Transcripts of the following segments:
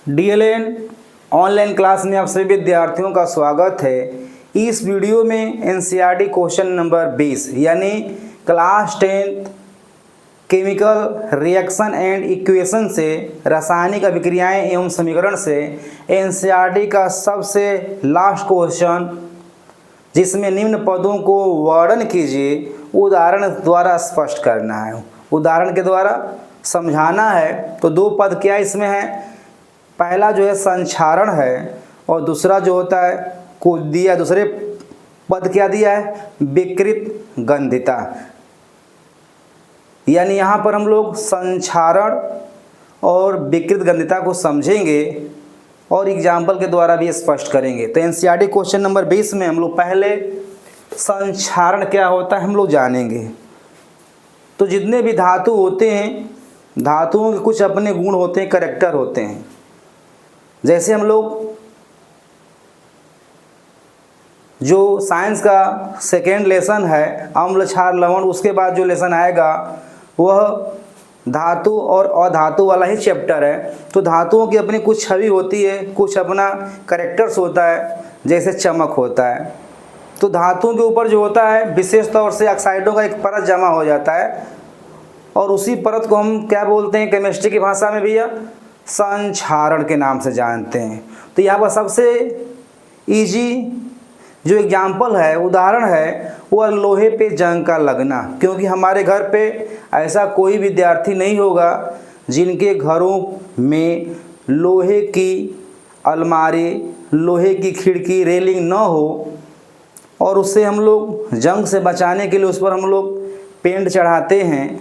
DLN online class में आप सभी विद्यार्थियों का स्वागत है। इस वीडियो में एनसीईआरटी क्वेश्चन नंबर 20 यानी class 10 chemical reaction and equation से रासायनिक अभिक्रियाएं एवं समीकरण से एनसीईआरटी का सबसे लास्ट क्वेश्चन, जिसमें निम्न पदों को वर्णन कीजिए, उदाहरण द्वारा स्पष्ट करना है। उदाहरण के द्वारा समझाना है। तो दो पद क्या इसमें है, पहला जो है संक्षारण है और दूसरा जो होता है को दिया, दूसरे पद क्या दिया है, विकृत गंधिता। यानी यहाँ पर हम लोग संक्षारण और विकृत गंधिता को समझेंगे और एग्जाम्पल के द्वारा भी स्पष्ट करेंगे। तो एनसीईआरटी क्वेश्चन नंबर 20 में हम लोग पहले संक्षारण क्या होता है हम लोग जानेंगे। तो जितने भी धातु होते हैं, धातुओं के कुछ अपने गुण होते हैं, कैरेक्टर होते हैं। जैसे हम लोग जो साइंस का सेकेंड लेसन है अम्ल क्षार लवण, उसके बाद जो लेसन आएगा वह धातु और अधातु वाला ही चैप्टर है। तो धातुओं की अपनी कुछ छवि होती है, कुछ अपना कैरेक्टर्स होता है, जैसे चमक होता है। तो धातुओं के ऊपर जो होता है विशेष तौर से ऑक्साइडों का एक परत जमा हो जाता है और उसी परत को हम क्या बोलते हैं केमिस्ट्री की भाषा में भैया, संक्षारण के नाम से जानते हैं। तो यहाँ पर सबसे इजी जो एग्जाम्पल है, उदाहरण है, वह लोहे पे जंग का लगना। क्योंकि हमारे घर पे ऐसा कोई विद्यार्थी नहीं होगा जिनके घरों में लोहे की अलमारी, लोहे की खिड़की, रेलिंग न हो और उससे हम लोग जंग से बचाने के लिए उस पर हम लोग पेंट चढ़ाते हैं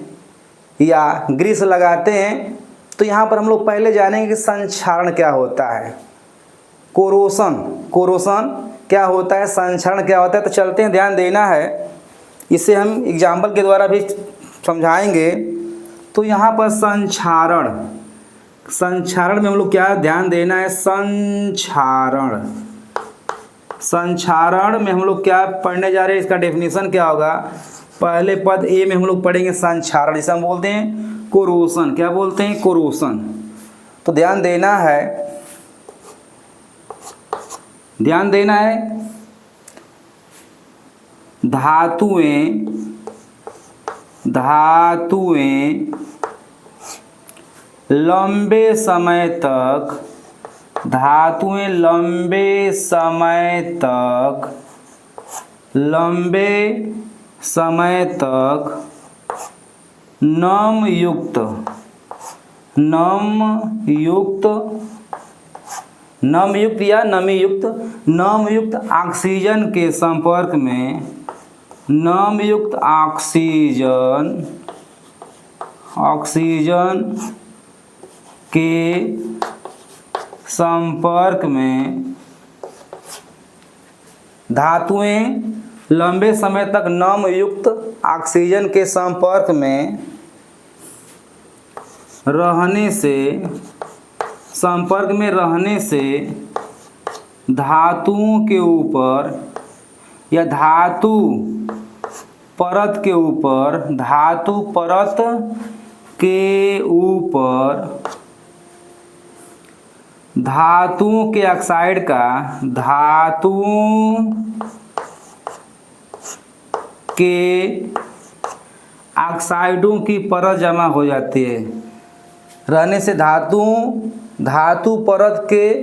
या ग्रीस लगाते हैं। तो यहाँ पर हम लोग पहले जानेंगे कि संक्षारण क्या होता है, कोरोशन क्या होता है, संक्षारण क्या होता है। तो चलते हैं, ध्यान देना है, इसे हम एग्जाम्पल के द्वारा भी समझाएंगे। तो यहाँ पर संक्षारण में हम लोग क्या ध्यान देना है, संक्षारण में हम लोग क्या पढ़ने जा रहे हैं, इसका डेफिनेशन क्या होगा। पहले पद ए में हम लोग पढ़ेंगे संक्षारण, जिसे हम बोलते हैं कोरोशन। क्या बोलते हैं, कोरोशन। तो ध्यान देना है, धातुएं लंबे समय तक नम युक्त ऑक्सीजन के संपर्क में, ऑक्सीजन के संपर्क में धातुएं लंबे समय तक नम युक्त ऑक्सीजन के संपर्क में रहने से धातुओं के ऊपर या धातु परत के ऊपर धातुओं के ऑक्साइड का, धातुओं के ऑक्साइडों की परत जमा हो जाती है। रहने से धातु परत के,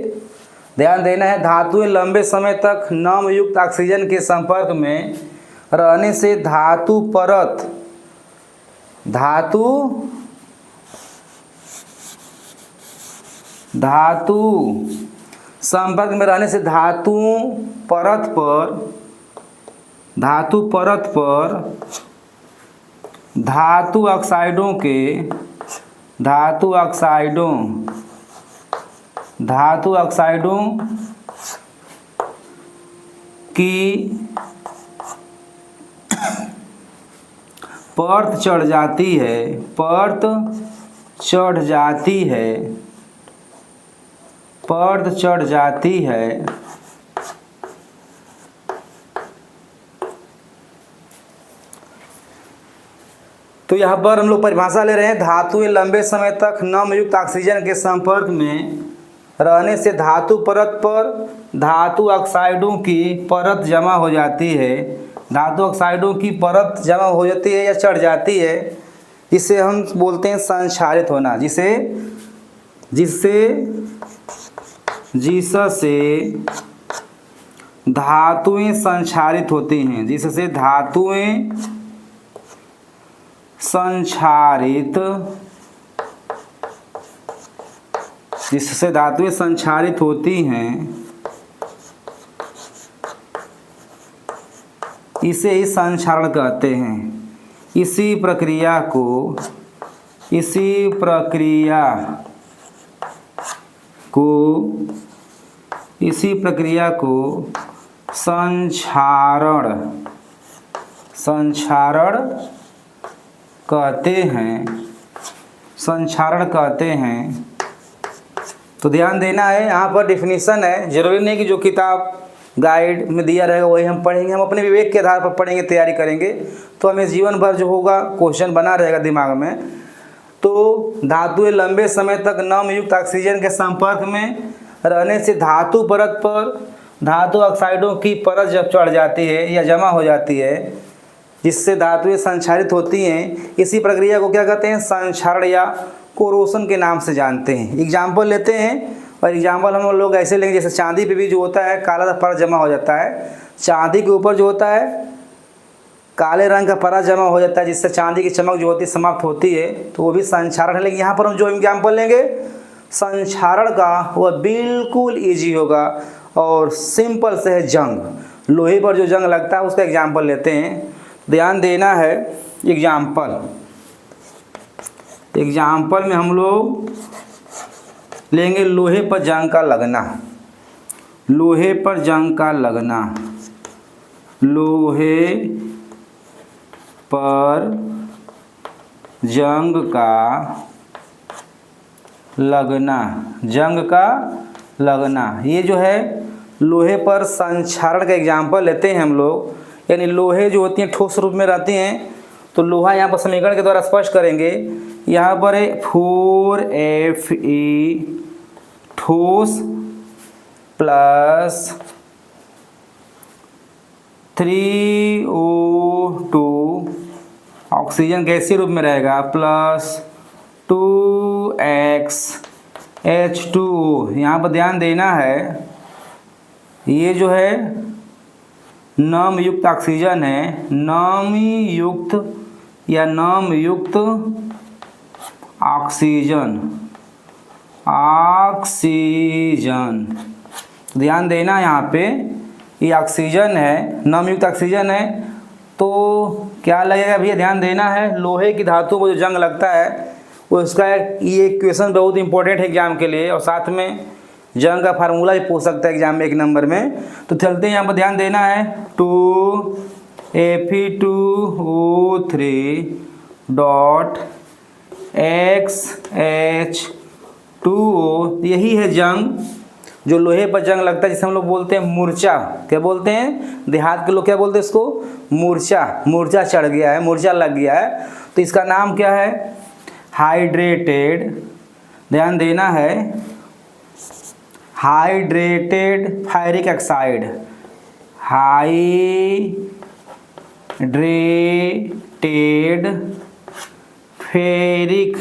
ध्यान देना है, धातुएं लंबे समय तक नम युक्त ऑक्सीजन के संपर्क में रहने से धातु संपर्क में रहने से धातु परत पर धातु ऑक्साइडों की परत चढ़ जाती है। तो यहाँ पर हम लोग परिभाषा ले रहे हैं, धातुएं लंबे समय तक नम युक्त ऑक्सीजन के संपर्क में रहने से धातु परत पर धातु ऑक्साइडों की परत जमा हो जाती है, धातु ऑक्साइडों की परत जमा हो जाती है या चढ़ जाती है, जिसे हम बोलते हैं संक्षारित होना, जिससे धातुएं संक्षारित होती हैं, जिससे धातुएं संक्षारित होती हैं, इसे ही संक्षारण कहते हैं। इसी प्रक्रिया को संक्षारण कहते हैं। तो ध्यान देना है, यहाँ पर डिफिनीशन है, जरूरी नहीं कि जो किताब गाइड में दिया रहेगा वही हम पढ़ेंगे, हम अपने विवेक के आधार पर पढ़ेंगे, तैयारी करेंगे, तो हमें जीवन भर जो होगा क्वेश्चन बना रहेगा दिमाग में। तो धातुएं लंबे समय तक नम युक्त ऑक्सीजन के संपर्क में रहने से धातु परत पर धातु ऑक्साइडों की परत जब चढ़ जाती है या जमा हो जाती है, जिससे धातुएं संक्षारित होती हैं, इसी प्रक्रिया को क्या कहते हैं? संक्षारण या कोरोशन के नाम से जानते हैं। एग्जाम्पल लेते हैं, और एग्जाम्पल हम लोग ऐसे लेंगे, जैसे चांदी पे भी जो होता है काला परत जमा हो जाता है, चांदी के ऊपर जो होता है काले रंग का परत जमा हो जाता है, जिससे चांदी की चमक जो होती है समाप्त होती है, तो वो भी संक्षारण है। लेकिन यहाँ पर हम जो एग्जाम्पल लेंगे संक्षारण का, वह बिल्कुल ईजी होगा और सिंपल से है जंग, लोहे पर जो जंग लगता है उसका एग्जाम्पल लेते हैं। ध्यान देना है, एग्जाम्पल में हम लोग लेंगे लोहे पर जंग का लगना, लोहे पर जंग का लगना, लोहे पर जंग का लगना, जंग का लगना, ये जो है लोहे पर संक्षारण का एग्जाम्पल लेते हैं हम लोग। यानी लोहे जो होती हैं ठोस रूप में रहती हैं, तो लोहा यहाँ पर समीकरण के द्वारा स्पष्ट करेंगे। यहाँ पर है 4Fe ठोस प्लस 3O2 ऑक्सीजन गैसीय रूप में रहेगा, प्लस 2XH2O। यहाँ पर ध्यान देना है, ये जो है नम युक्त ऑक्सीजन है, नम युक्त ऑक्सीजन। ध्यान देना, यहाँ पे ये ऑक्सीजन है, नम युक्त ऑक्सीजन है, तो क्या लगेगा भैया? ध्यान देना है, लोहे की धातु को जो जंग लगता है उसका ये क्वेश्चन बहुत इंपॉर्टेंट है एग्जाम के लिए, और साथ में जंग का फार्मूला भी पूछ सकता है एग्जाम में 1 नंबर में। तो चलते हैं, यहाँ पर ध्यान देना है 2Fe2O3.XH2O, यही है जंग जो लोहे पर जंग लगता है, जिसे हम लोग बोलते हैं मूर्छा। क्या बोलते हैं? देहात के लोग क्या बोलते हैं इसको? मूर्छा। मूर्छा चढ़ गया है, मूर्छा लग गया है, तो इसका नाम क्या है? हाइड्रेटेड। ध्यान देना है, hydrated ferric oxide, hydrated ferric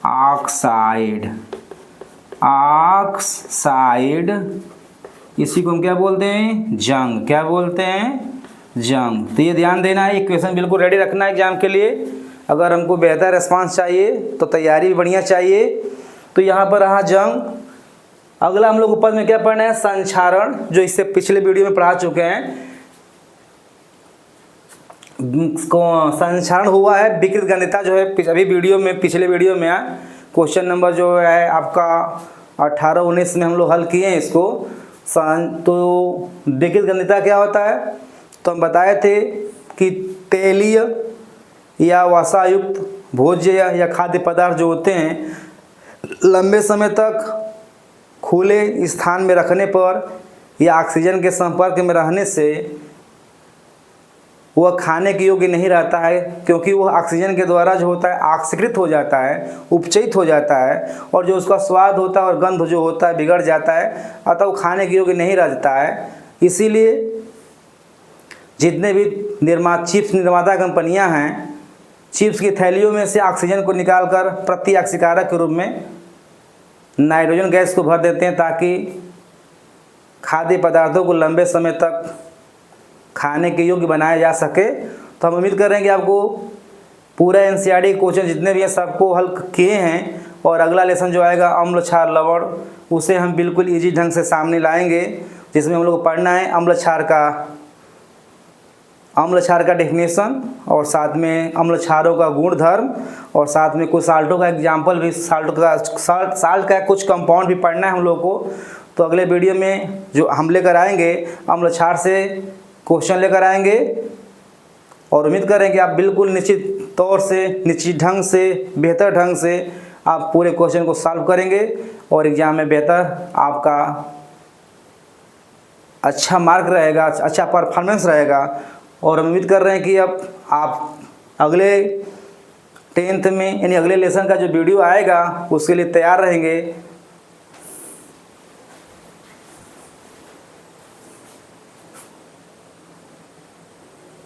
oxide, इसी को हम क्या बोलते हैं? जंग। क्या बोलते हैं? जंग। तो ये ध्यान देना है, ये क्वेश्चन बिल्कुल रेडी रखना है एग्जाम के लिए। अगर हमको बेहतर रिस्पांस चाहिए तो तैयारी भी बढ़िया चाहिए। तो यहाँ पर रहा जंग। अगला हम लोग ऊपर में क्या पढ़ना है? संक्षारण, जो इससे पिछले वीडियो में पढ़ा चुके हैं। संक्षारण हुआ है विकृत गंधिता, जो है अभी वीडियो में, पिछले वीडियो में क्वेश्चन नंबर जो है आपका 18-19 में हम लोग हल किए हैं इसको। तो विकृत गंधिता क्या होता है? तो हम बताए थे कि तेलीय या वसायुक्त भोज्य या खाद्य पदार्थ जो होते हैं, लंबे समय तक खुले स्थान में रखने पर या ऑक्सीजन के संपर्क में रहने से वह खाने के योग्य नहीं रहता है, क्योंकि वह ऑक्सीजन के द्वारा जो होता है ऑक्सीकृत हो जाता है, उपचयित हो जाता है, और जो उसका स्वाद होता है और गंध जो होता है बिगड़ जाता है, अतः वो खाने के योग्य नहीं रहता है। इसीलिए जितने भी चिप्स निर्माता कंपनियां हैं, चिप्स की थैलियों में से ऑक्सीजन को निकालकर प्रति ऑक्सीकारक के रूप में नाइट्रोजन गैस को भर देते हैं, ताकि खाद्य पदार्थों को लंबे समय तक खाने के योग्य बनाया जा सके। तो हम उम्मीद कर रहे हैं कि आपको पूरा एनसीईआरटी क्वेश्चन जितने भी हैं सबको हल किए हैं, और अगला लेसन जो आएगा अम्ल क्षार लवण, उसे हम बिल्कुल इजी ढंग से सामने लाएंगे, जिसमें हम लोग को पढ़ना है अम्ल क्षार का डेफिनेशन, और साथ में अम्ल क्षारों का गुणधर्म, और साथ में कुछ साल्टों का एग्जाम्पल भी, साल्ट का कुछ कंपाउंड भी पढ़ना है हम लोग को। तो अगले वीडियो में जो हम लेकर आएंगे अम्ल क्षार से क्वेश्चन लेकर आएंगे, और उम्मीद करें कि आप बिल्कुल निश्चित तौर से, निश्चित ढंग से, बेहतर ढंग से आप पूरे क्वेश्चन को सॉल्व करेंगे, और एग्ज़ाम में बेहतर आपका अच्छा मार्क रहेगा, अच्छा परफॉर्मेंस रहेगा। और हम उम्मीद कर रहे हैं कि अब आप अगले 10th में यानी अगले लेसन का जो वीडियो आएगा उसके लिए तैयार रहेंगे।